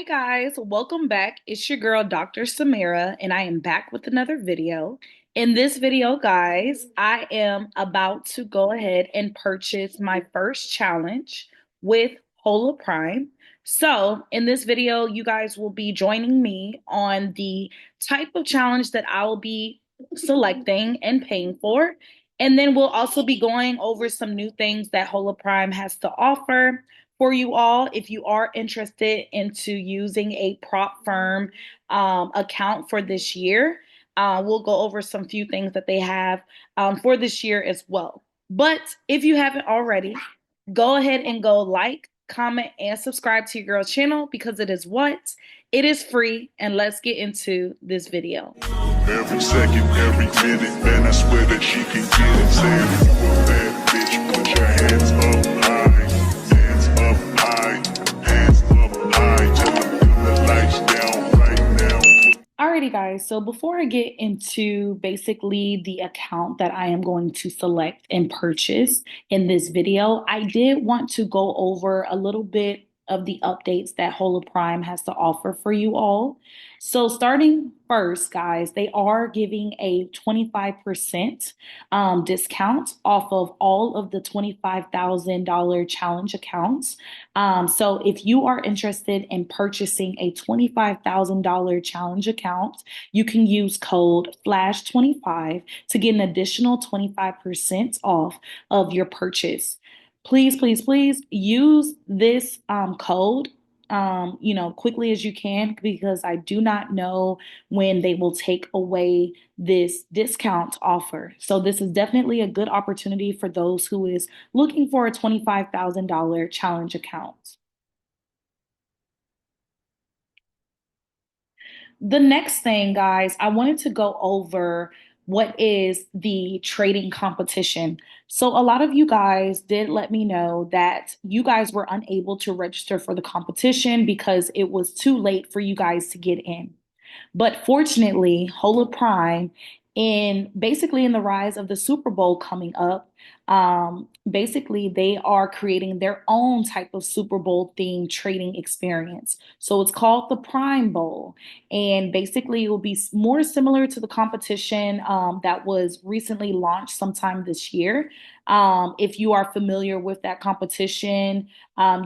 Hey guys, welcome back. It's your girl, Dr. Samira, and I am back with another video. In this video, guys, I am about to go ahead and purchase my first challenge with Hola Prime. So, in this video, you guys will be joining me on the type of challenge that I will be selecting and paying for. And then we'll also be going over some new things that Hola Prime has to offer for you all if you are interested into using a prop firm account for this year. We'll go over some few things that they have for this year as well. But if you haven't already, go ahead and go like, comment, and subscribe to your girl's channel because it is what? It is free. And let's get into this video. Every second, every minute, man, I swear that she can get it. Saying if you a bad bitch, put your hands up high, hands up high, hands up high, till I feel the lights down right now. Alrighty, guys. So before I get into basically the account that I am going to select and purchase in this video, I did want to go over a little bit of the updates that Hola Prime has to offer for you all. So starting first, guys, they are giving a 25% discount off of all of the $25,000 challenge accounts. So if you are interested in purchasing a $25,000 challenge account, you can use code FLASH25 to get an additional 25% off of your purchase. Please, please, please use this code quickly as you can because I do not know when they will take away this discount offer. So this is definitely a good opportunity for those who is looking for a $25,000 challenge account. The next thing, guys, I wanted to go over what is the trading competition. So, a lot of you guys did let me know that you guys were unable to register for the competition because it was too late for you guys to get in. But fortunately, Hola Prime, in basically in the rise of the Super Bowl coming up, basically they are creating their own type of Super Bowl themed trading experience. So it's called the Prime Bowl, and basically it will be more similar to the competition that was recently launched sometime this year. If you are familiar with that competition,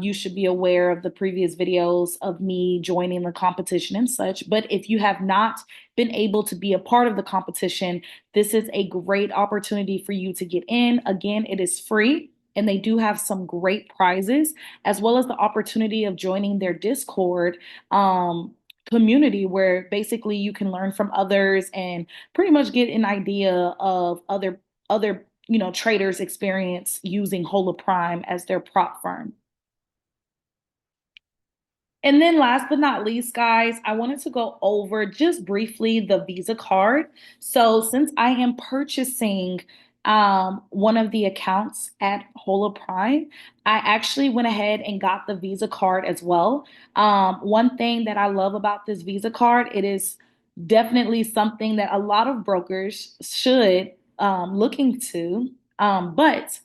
you should be aware of the previous videos of me joining the competition and such. But if you have not been able to be a part of the competition, this is a great opportunity for you to get in. Again, it is free. And they do have some great prizes, as well as the opportunity of joining their Discord community, where basically you can learn from others and pretty much get an idea of other traders' experience using Hola Prime as their prop firm. And then last but not least, guys, I wanted to go over just briefly the Visa card. So since I am purchasing one of the accounts at Hola Prime, I actually went ahead and got the Visa card as well. One thing that I love about this Visa card, it is definitely something that a lot of brokers should look into. But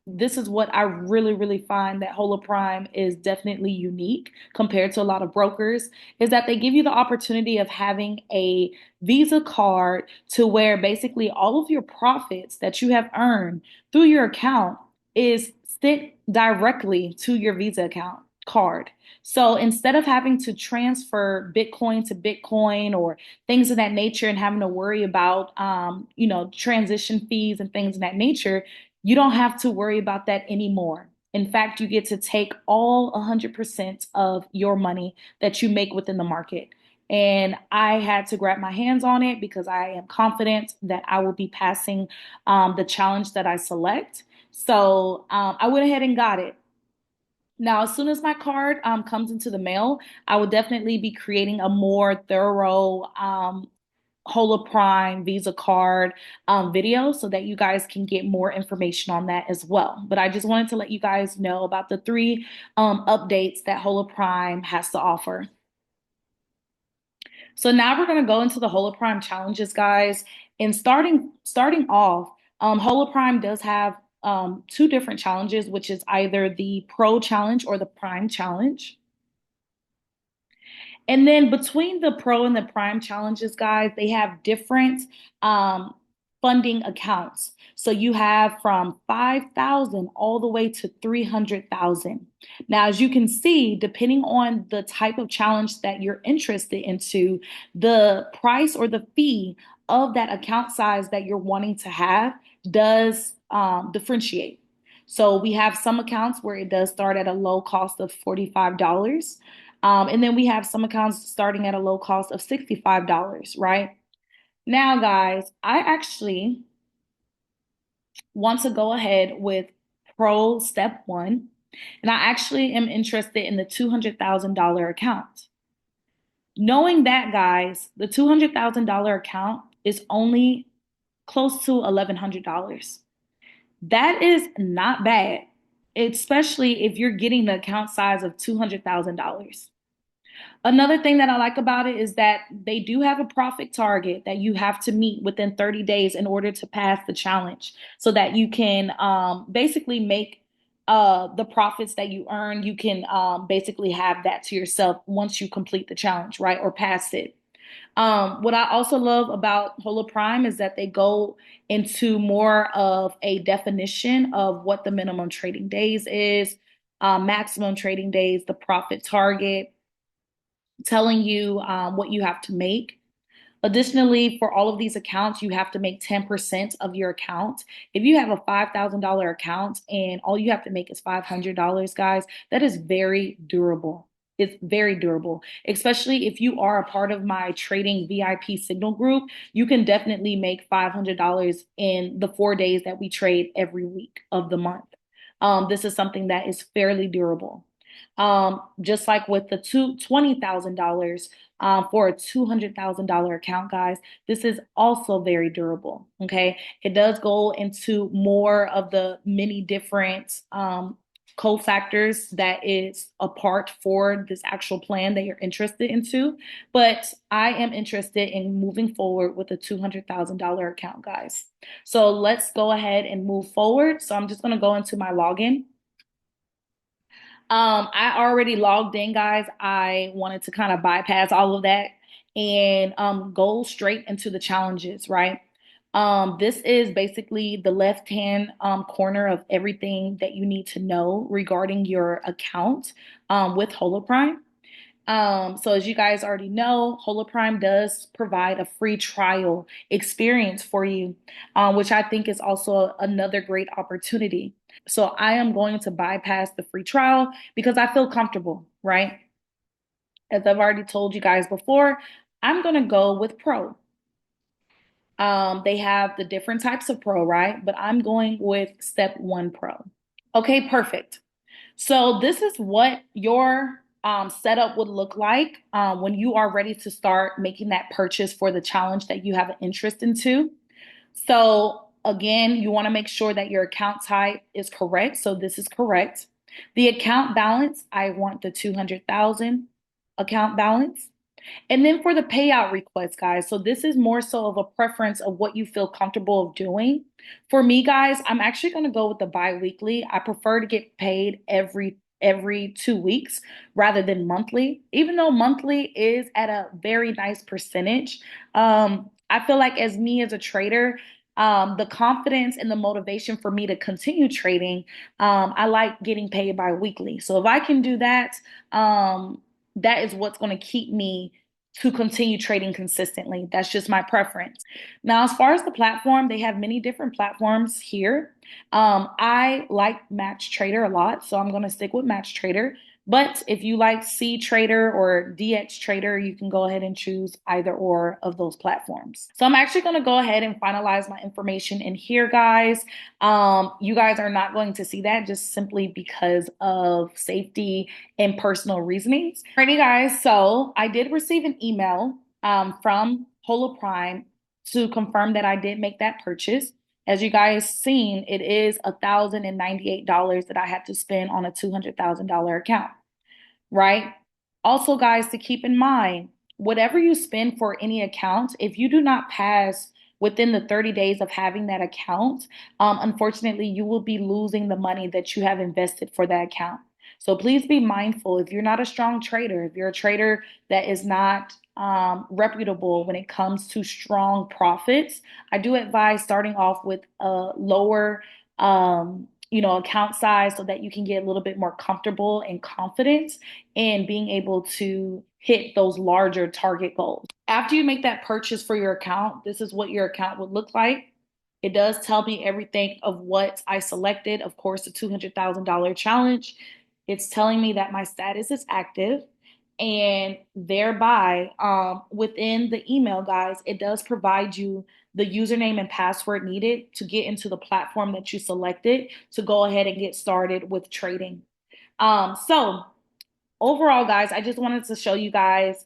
this is what I really, really find that Hola Prime is definitely unique compared to a lot of brokers is that they give you the opportunity of having a Visa card to where basically all of your profits that you have earned through your account is sent directly to your Visa account card. So instead of having to transfer Bitcoin to Bitcoin or things of that nature and having to worry about, transition fees and things of that nature, you don't have to worry about that anymore. In fact, you get to take all 100% of your money that you make within the market. And I had to grab my hands on it because I am confident that I will be passing the challenge that I select. So I went ahead and got it. Now, as soon as my card comes into the mail, I will definitely be creating a more thorough Hola Prime Visa card video so that you guys can get more information on that as well. But I just wanted to let you guys know about the three updates that Hola Prime has to offer. So now we're going to go into the Hola Prime challenges, guys. And starting off, Hola Prime does have two different challenges, which is either the Pro Challenge or the Prime Challenge. And then between the pro and the prime challenges, guys, they have different um, funding accounts. So you have from 5,000 all the way to 300,000. Now, as you can see, depending on the type of challenge that you're interested into, the price or the fee of that account size that you're wanting to have does differentiate. So we have some accounts where it does start at a low cost of $45. And then we have some accounts starting at a low cost of $65, right? Now, guys, I actually want to go ahead with Pro Step 1, and I actually am interested in the $200,000 account. Knowing that, guys, the $200,000 account is only close to $1,100. That is not bad, especially if you're getting the account size of $200,000. Another thing that I like about it is that they do have a profit target that you have to meet within 30 days in order to pass the challenge so that you can basically make the profits that you earn. You can basically have that to yourself once you complete the challenge, right? Or pass it. What I also love about Hola Prime is that they go into more of a definition of what the minimum trading days is, maximum trading days, the profit target, telling you what you have to make. Additionally, for all of these accounts, you have to make 10% of your account. If you have a $5,000 account and all you have to make is $500, guys, that is very durable. It's very durable, especially if you are a part of my trading VIP signal group. You can definitely make $500 in the 4 days that we trade every week of the month. This is something that is fairly durable. Just like with the $20,000 for a $200,000 account, guys, this is also very durable. Okay, it does go into more of the many different cofactors that is a part for this actual plan that you're interested into. But I am interested in moving forward with a $200,000 account, guys. So let's go ahead and move forward. So I'm just going to go into my login. I already logged in, guys. I wanted to kind of bypass all of that and go straight into the challenges, right? This is basically the left-hand corner of everything that you need to know regarding your account with Holoprime. So as you guys already know, Holoprime does provide a free trial experience for you, which I think is also another great opportunity. So I am going to bypass the free trial because I feel comfortable, right? As I've already told you guys before, I'm going to go with Pro. They have the different types of Pro, right? But I'm going with Step 1 Pro. Okay, perfect. So this is what your setup would look like when you are ready to start making that purchase for the challenge that you have an interest into. So again, you want to make sure that your account type is correct. So this is correct. The account balance, I want the 200,000 account balance. And then for the payout request, guys, so this is more so of a preference of what you feel comfortable of doing. For me, guys, I'm actually going to go with the bi-weekly. I prefer to get paid every 2 weeks rather than monthly, even though monthly is at a very nice percentage. I feel like as me as a trader, the confidence and the motivation for me to continue trading, I like getting paid bi-weekly. So if I can do that, that is what's going to keep me to continue trading consistently. That's just my preference. Now, as far as the platform, they have many different platforms here. I like Match Trader a lot, so I'm going to stick with Match Trader. But if you like C Trader or DX Trader, you can go ahead and choose either or of those platforms. So I'm actually going to go ahead and finalize my information in here, guys. You guys are not going to see that just simply because of safety and personal reasonings. Alrighty, guys. So I did receive an email from Holoprime to confirm that I did make that purchase. As you guys seen, it is $1,098 that I had to spend on a $200,000 account, right? Also, guys, to keep in mind, whatever you spend for any account, if you do not pass within the 30 days of having that account, unfortunately, you will be losing the money that you have invested for that account. So please be mindful if you're not a strong trader, if you're a trader that is not reputable when it comes to strong profits, I do advise starting off with a lower, account size so that you can get a little bit more comfortable and confident in being able to hit those larger target goals. After you make that purchase for your account, this is what your account would look like. It does tell me everything of what I selected. Of course, the $200,000 challenge. It's telling me that my status is active. And thereby, within the email, guys, it does provide you the username and password needed to get into the platform that you selected to go ahead and get started with trading. So overall, guys, I just wanted to show you guys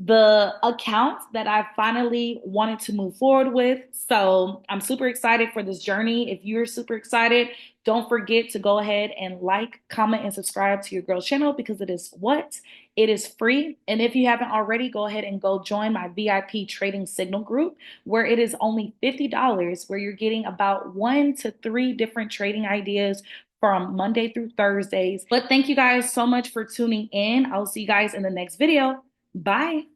the account that I finally wanted to move forward with. So I'm super excited for this journey. If you're super excited, don't forget to go ahead and like, comment, and subscribe to your girl's channel because it is what? It is free. And if you haven't already, go ahead and go join my VIP trading signal group where it is only $50, where you're getting about 1 to 3 different trading ideas from Monday through Thursdays. But thank you guys so much for tuning in. I'll see you guys in the next video. Bye.